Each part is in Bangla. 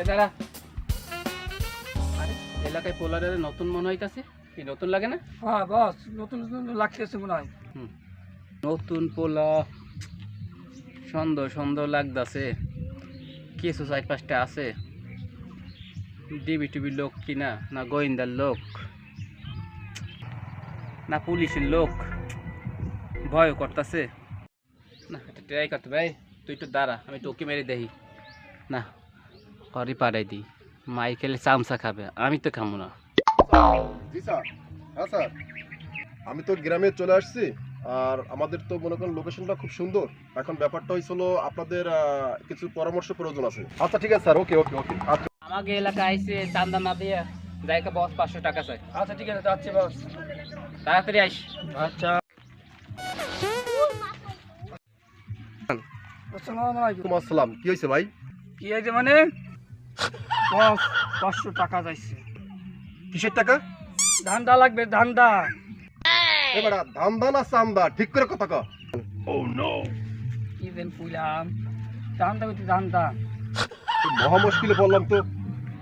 দাঁড়া। আরে এলাকায় পোলারের নতুন মনে হইতাছে, কি নতুন লাগে না? হ্যাঁ বস, নতুন নতুন লাগতেছে মনে হয়। নতুন পোলা সুন্দর সুন্দর লাগতাছে, কিছু 4-5টা আছে। ডিবি টিভির লোক কিনা, না গোয়েন্দার লোক, না পুলিশের লোক, ভয় করতেছে না। ট্রাই করতে ভাই, তুই একটু দাঁড়া, আমি তোকে মেরে দেখি না, করি পাঠাই দিই। মাইকেলে চামচা খাবে, আমি তো খাবো না। জি স্যার। হ্যাঁ স্যার, আমি তো গ্রামে চলে আসছি। আর আমাদের তো মনে করেন লোকেশনটা খুব সুন্দর। এখন ব্যাপারটা হয়েছিল আপনাদের কিছু পরামর্শ প্রয়োজন আছে। আচ্ছা ঠিক আছে স্যার, ওকে ওকে ওকে। আচ্ছা আমাকে এলাকায় আইসে চান্দা না দিয়ে যাইকে বস 500 টাকা চাই। আচ্ছা ঠিক আছে, যাচ্ছি বস। তাড়াতাড়ি আইস। আচ্ছা। আসসালামু আলাইকুম। ওয়ালাইকুম আসসালাম। কি হয়েছে ভাই? কি হয়েছে মানে? বস 500 টাকা যাইছে। কিসের টাকা? ধান্দা লাগবে, ধান্দা। এবারে ধান্দা না চান্দা, ঠিক করে কথা কও। কি দেন পুইলাম, ধান্দা কইতে ধান্দা। মহা মুশকিলে বললাম তো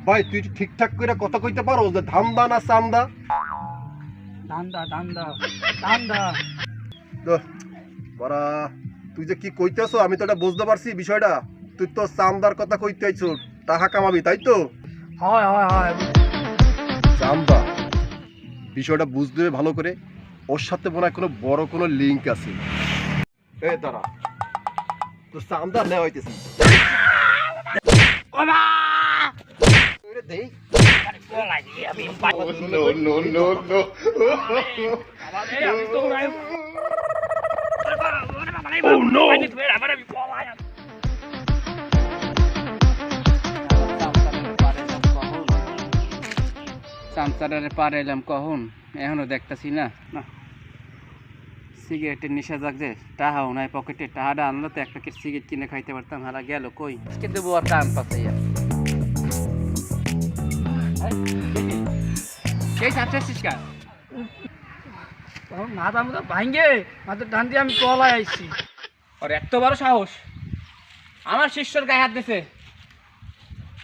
ভাই, তুই একটু ঠিকঠাক করে কথা কইতে পারো যে ধান্দা না চান্দা? ধান্দা ধান্দা ধান্দা। বড়া, তুই যে কি কইতেছো আমি তো এটা বুঝতে পারছি বিষয়টা। তুই তো চান্দার কথা কইতে আইছো, টাকা কামাবি তাই তো? হয় হয় হয়। চান্দা বিষয়টা বুঝতে হবে ভালো করে। ওর সাথে মনে হয় কোনো বড় কোনো লিঙ্ক আছে। এই দাঁড়া, তো চান্দা নেওয়া হইতেছি। দেই চামচারে পার এলাম কখন, এখনো দেখতেছি না। না, সিগারেটের নেশা জাগছে, টাহাও নাই পকেটে। টাহাটা আনলো তো 1 প্যাকেট সিগারেট কিনে খাইতে পারতাম, হারা গেল কই। আজকে দেবো আর কান পাতাইয়া। সেই চাপছিস কার? মাথা মাথা ভাঙ্গে, মাথা টান দিয়ে আমি তলায় আইছি। ওর এত বড় সাহস, আমার শিষ্যর গায়ে হাত দিছে।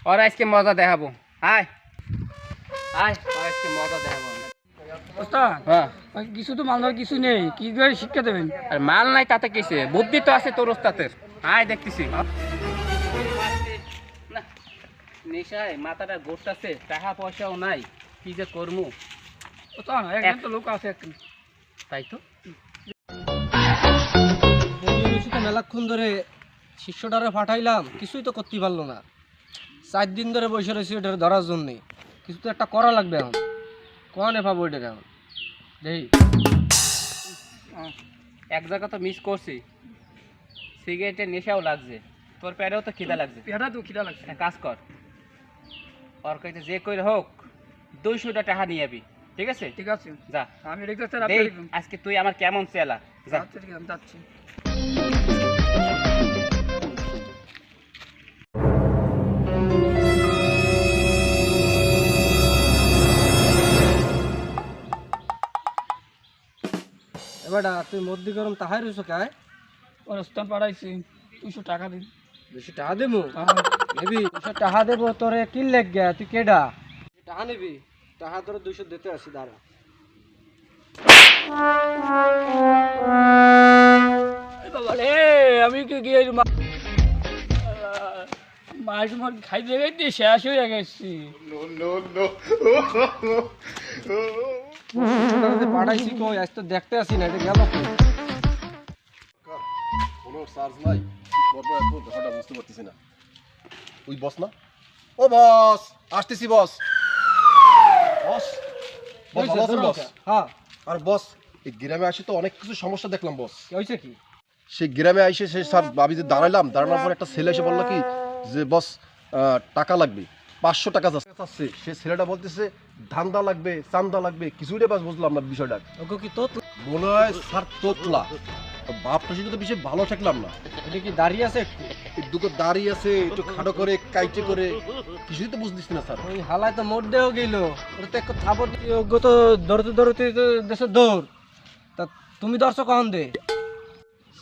ওর আজকে মজা দেখাবো। আয় আয়, ওর আজকে মজা দেখাবো। ওস্তাদ, হ্যাঁ, কিছু তো মাল কিছু নেই, কি করে শিক্ষা দেবেন? আর মাল নাই তাতে কিসে, বুদ্ধি তো আছে তোর ওস্তাদের। আয় দেখতেছি। না, নেশায় মাথাটা গোটাছে, টাকা পয়সাও নাই, কি যে করমু। ওস্তাদ, একজন তো লোক আছে একজন। তাই তো মেলাক্ষণ ধরে শিষ্যটারে পাঠাইলাম, কিছুই তো করতে পারলো না। 4 দিন ধরে বসে রয়েছি ওটারে ধরার জন্যে। কিছু তো একটা করা লাগবে এখন। কনে পাবো ওইটাকে এখন? দেখি এক জায়গা তো মিস করছি, সিগারেটের নেশাও লাগছে, তোর পেটেও তো খিদা লাগছে। পেটা তো খিদা লাগছে। এক কাজ কর, ওর কাছে যে করে হোক 200টা টাকা নিয়ে যাবি, ঠিক আছে? ঠিক আছে, যা। আমি রেখে স্যার, দেখ আপনি আজকে তুই আমার কেমন চেলা। যা। আচ্ছা ঠিক আছে, আমি যাচ্ছি। এবারটা তুই মধ্যে গরম তাহাই রয়েছো কায়? ওর ওস্তাদ পাঠাইছি, 200 টাকা দিন। 200 টাকা দেবো? নেবি? 200 টাকা দেবো তোরে কি লেগ গা? তুই কেডা? টাকা নিবি? টাকা তোরে 200 দিতে আসি, দাঁড়া। বাবা রে, আমি কি গিয়ে মাছ মাছ খাইতে খাইতে শেষ হয়ে গেছি। পাঠাইছি কই? আজ তো দেখতে আসি না, এটা গেল কই? কোনো চার্জ নাই, কি করবো এখন ব্যাপারটা বুঝতে পারতেছি না। ওই বস না? ও বস, আসতেছি বস। বস বস ভালো আছেন বস? হ্যাঁ। আর বস, এই গ্রামে আসি তো অনেক কিছু সমস্যা দেখলাম বস। কি হয়েছে কি? সেই গ্রামে আইসে সে স্যার ভাবি যে দাঁড়ানোর পর একটা ছেলে এসে বললো কি যে বস টাকা লাগবে, 500 টাকা যাচ্ছে। সে ছেলেটা বলতেছে ধান্দা লাগবে, চান্দা লাগবে, কিছুই বাস বুঝলাম না বিষয়টা। ওকে কি তোত? মনে হয় স্যার তোতলা। বাপটা সেটা তো বেশি ভালো থাকলাম না। এটা কি দাঁড়িয়ে আছে একটু? এই দুটো দাঁড়িয়ে আছে, একটু খাটো করে কাইটে করে, কিছুই তো বুঝতেছি না স্যার। ওই হালায় তো মোট দেও গেল। ওটা তো একটু থাপড় যোগ্য তো ধরতে ধরতে দেশে দৌড়। তা তুমি দর্শক কখন দে?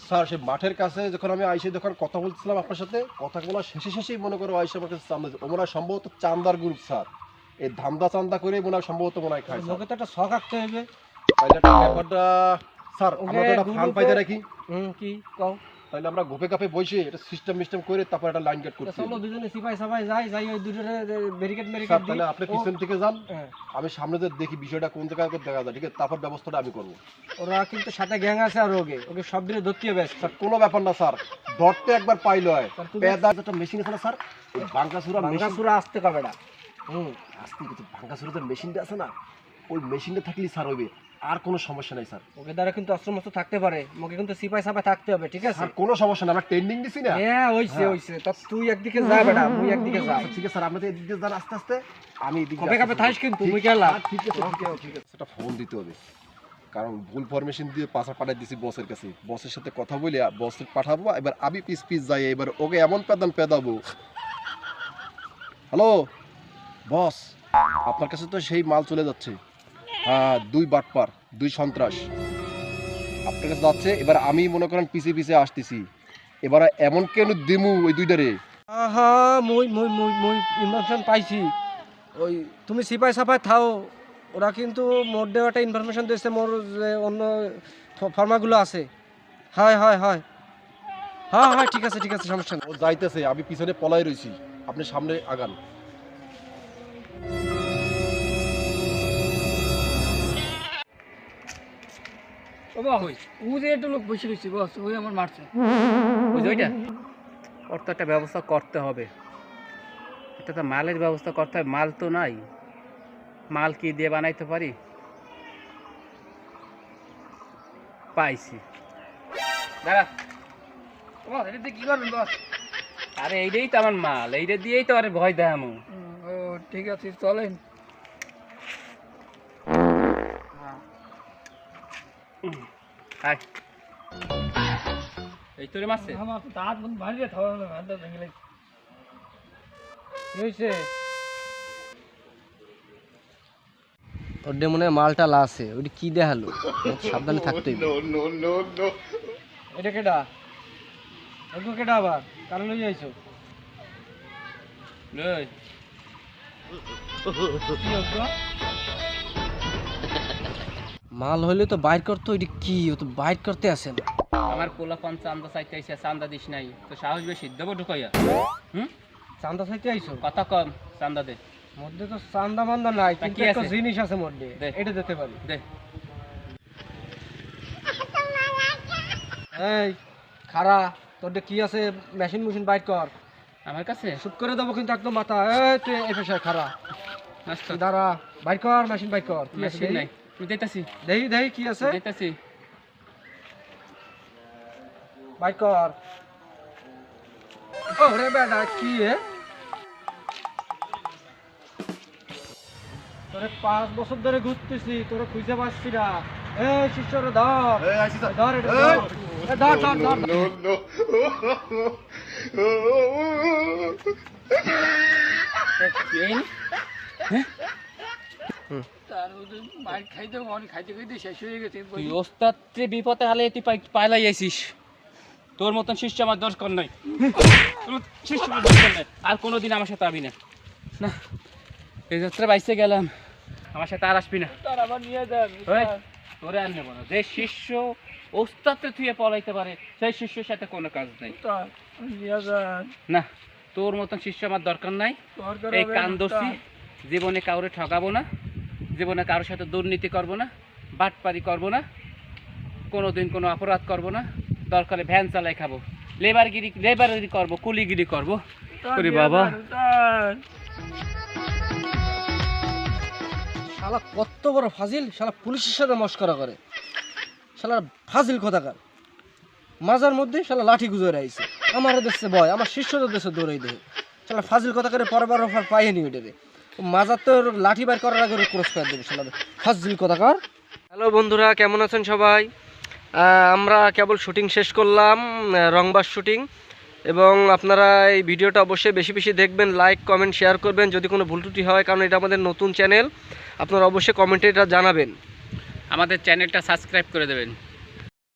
স্যার সেই মাঠের কাছে যখন আমি আইসে যখন কথা বলছিলাম আপনার সাথে, কথা বলা শেষেই মনে করো আইসে আমার কাছে চান্দা, ও মনে হয় সম্ভবত চান্দার গ্রুপ স্যার। এই ধান্দা চান্দা করে মনে হয় সম্ভবত মনে হয় খায় স্যার। লোকে তো একটা শখ আঁকতে হবে। তাইলে একটা ব্যাপারটা স্যার আমরা তো একটা ফান্ড পাইতে রাখি, কি কও? তাইলে আমরা গোপে কাপে বসে এটা সিস্টেম করে তারপর একটা লাইন কাট করতে চলো দুজনে সিপাই সাপাই যাই ওই দুজনে ব্যারিকেড স্যার। তাহলে আপনি দিই। পিছন থেকে যান, হ্যাঁ। আমি সামনে যে দেখি বিষয়টা কোন জায়গায় দেখা যায়, ঠিক আছে? তারপর ব্যবস্থাটা আমি করবো। ওরা কিন্তু সাথে গ্যাং আছে আর ওকে সব দিনে ধরতে হবে। স্যার কোনো ব্যাপার না স্যার, ধরতে একবার পাইলো হয়। স্যার, তুমি- পেদা একটা মেশিন আছে না স্যার, ওই বাঙ্কাসুরা মেশিন, ভাঙ্গাসুরা আসতে কবে না? আস্তে কিন্তু বাঙ্কাসুরা যে মেশিনটা আছে না, ওই মেশিনটা থাকলেই স্যার হইবে, আর কোনো সমস্যা নাই স্যার। ওকে দ্বারা কিন্তু অস্ত্র থাকতে পারে, ওকে কিন্তু সিপাই সাপাই থাকতে হবে, ঠিক আছে? স্যার কোনো সমস্যা না, আমরা ট্রেনিং দিছি না। হ্যাঁ হইছে তা তুই একদিকে যা বেটা, মুই একদিকে যা। আচ্ছা, ঠিক আছে স্যার, আপনাদের এদিকে যান আস্তে আস্তে, আমি এদিকে কবে কাপে থাইস কিন্তু মুই গেলাম। ঠিক আছে ঠিক আছে। সেটা ফোন দিতে হবে, কারণ ভুল ফরমেশন দিয়ে পাশা পাঠাই দিছি বসের কাছে। বসের সাথে কথা বলে বসের পাঠাবো, এবার আমি পিস যাই, এবার ওকে এমন পেদাবো। হ্যালো বস, আপনার কাছে তো সেই মাল চলে যাচ্ছে। হ্যাঁ, 2 বাটপার 2 সন্ত্রাস আপনার কাছে যাচ্ছে। এবার আমি মনে করেন পিছে আসতেছি, এবার এমন কেন দিমু ওই দুইটারে। আহা মুই ইনফরমেশন পাইছি। ওই তুমি সিপাই সাপাই থাও, ওরা কিন্তু মোর দেওয়াটা ইনফরমেশন দিয়েছে, মোর যে অন্য ফর্মাগুলো আছে। হয় ঠিক আছে সমস্যা নেই। ও যাইতেছে, আমি পিছনে পলাই রইছি, আপনি সামনে আগান। ও বাবা ও যে একটা লোক বসে রয়েছে বস, ওই আমার মারছে। ওইটা ওর তো একটা ব্যবস্থা করতে হবে, এটা তো মালের ব্যবস্থা করতে হবে। মাল তো নাই, মাল কি দিয়ে বানাইতে পারি? পাইছি, দাঁড়া। বস এটাতে কি করবেন বস? আরে এইটাই তো আমার মাল, এইটা দিয়েই তো আরে ভয় দেখামু। ও ঠিক আছে চলেন। আয়, এই তোরে মারছে। আমার তো দাঁত বন্ধ ভারী রে, থাবা ভাত ভেঙে লাগছে। কি হয়েছে? ওর ডে মনে হয় মালটা আছে, ওটা কি দেখালো? সাবধানে থাকতে হবে। এটা কেডা? এগো কেডা আবার? কারণ লই যাইছো? লই কি হতো? মাল হইলে তো বাইর করতে, ওইটা কি? ও তো বাইর করতে আসে না। আমার পোলা চান্দা চাইতে আইসা, চান্দা দিস নাই তো সাহস বেশি দেবো ঢুকাইয়া। চান্দা চাইতে আইছো? কথা কম, চান্দা দে। মধ্যে তো চান্দা মান্দা নাই, তা কিন্তু কি একটা আছে? জিনিস আছে মধ্যে, দে। এটা দিতে পারি। দে এই খারা, তোর ডে কি আছে? মেশিন বাইর কর, আমার কাছে। শুট করে দেবো কিন্তু একদম মাথা। এই তুই এই পেশায় খারা, নাস্তা তুই দাঁড়া, বাইর কর মেশিন বাইর কর। কি আছে মেশিন নাই, তুই দিতেছি দেহি কি আছে? দিতেছি। বাইর কর। ওরে বেটা কি এ? তোরে 5 বছর ধরে ঘুরতেছি, তোরে খুঁজে পাচ্ছি না। এই শিষ্যরে ধর, এই আইছি স্যার। ধর এটা ধর। এ ধর তার ওদের মার খাইতে অনেক খাইতে শেষ হয়ে গেছে। তুই ওস্তাদকে বিপদে হালে তুই পাইলাই আইছিস। তোর মতন শিষ্য আমার দরকার নাই, তোর শিষ্য আমার দরকার নাই। আর কোনোদিন আমার সাথে আবি না। না, এই যাত্রা বাইসে গেলাম, আমার সাথে আর আসবি না। তার আবার নিয়ে যান। ওই, তোরে আর নেবো না। যে শিষ্য ওস্তাদকে থুয়ে পলাইতে পারে, সেই শিষ্যের সাথে কোনো কাজ নাই। তার নিয়ে যান। না, তোর মতন শিষ্য আমার দরকার নাই। দরকার এই হবে কান দোষী, জীবনে কাউরে ঠকাবো না, জীবনে কারোর সাথে দুর্নীতি করবো না, বাটপারি করবো না, কোনোদিন কোনো অপরাধ করবো না, দরকারে ভ্যান চালাই খাবো, লেবারগিরি করবো, কুলিগিরি করবো। ওরে বাবা, শালা কত বড় ফাজিল, শালা পুলিশের সাথে মস্করা করে। শালা ফাজিল কোথাকার, মাজার মধ্যে শালা লাঠি গুজরে আইছে। আমার দেশে ভয়, আমার শিষ্যদের দেশে দৌড়াই দেয়। শালা ফাজিল কোথাকারে পরবার অফার পাইনি ওইটারে। মাজার তো লাঠি বার করার আগে ক্রস করে দেবে শালা ফাজিল কোথাকার। হ্যালো বন্ধুরা, কেমন আছেন সবাই? আমরা কেবল শুটিং শেষ করলাম, রংবাস শুটিং। এবং আপনারা এই ভিডিওটা অবশ্যই বেশি বেশি দেখবেন, লাইক কমেন্ট শেয়ার করবেন যদি কোনো ভুল ত্রুটি হয়, কারণ এটা আমাদের নতুন চ্যানেল। আপনারা অবশ্যই কমেন্টে এটা জানাবেন। আমাদের চ্যানেলটা সাবস্ক্রাইব করে দেবেন।